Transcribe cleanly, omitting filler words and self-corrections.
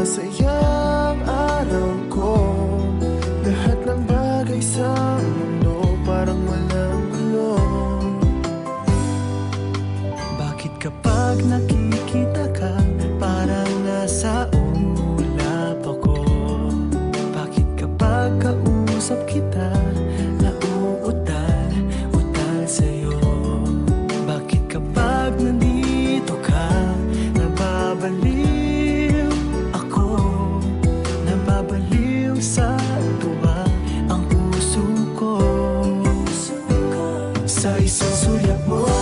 masayang araw ko. Lahat ng bagay sa mundo parang walang gulo. Bakit kapag nakikita ka, parang nasa ulap ako? Bakit kapag kausap kita, nauutal-utal sa'yo? Bakit kapag nandito ka, nababaliw ako? Nababaliw sa tuwa ang puso ko. Sa isang sulyap mo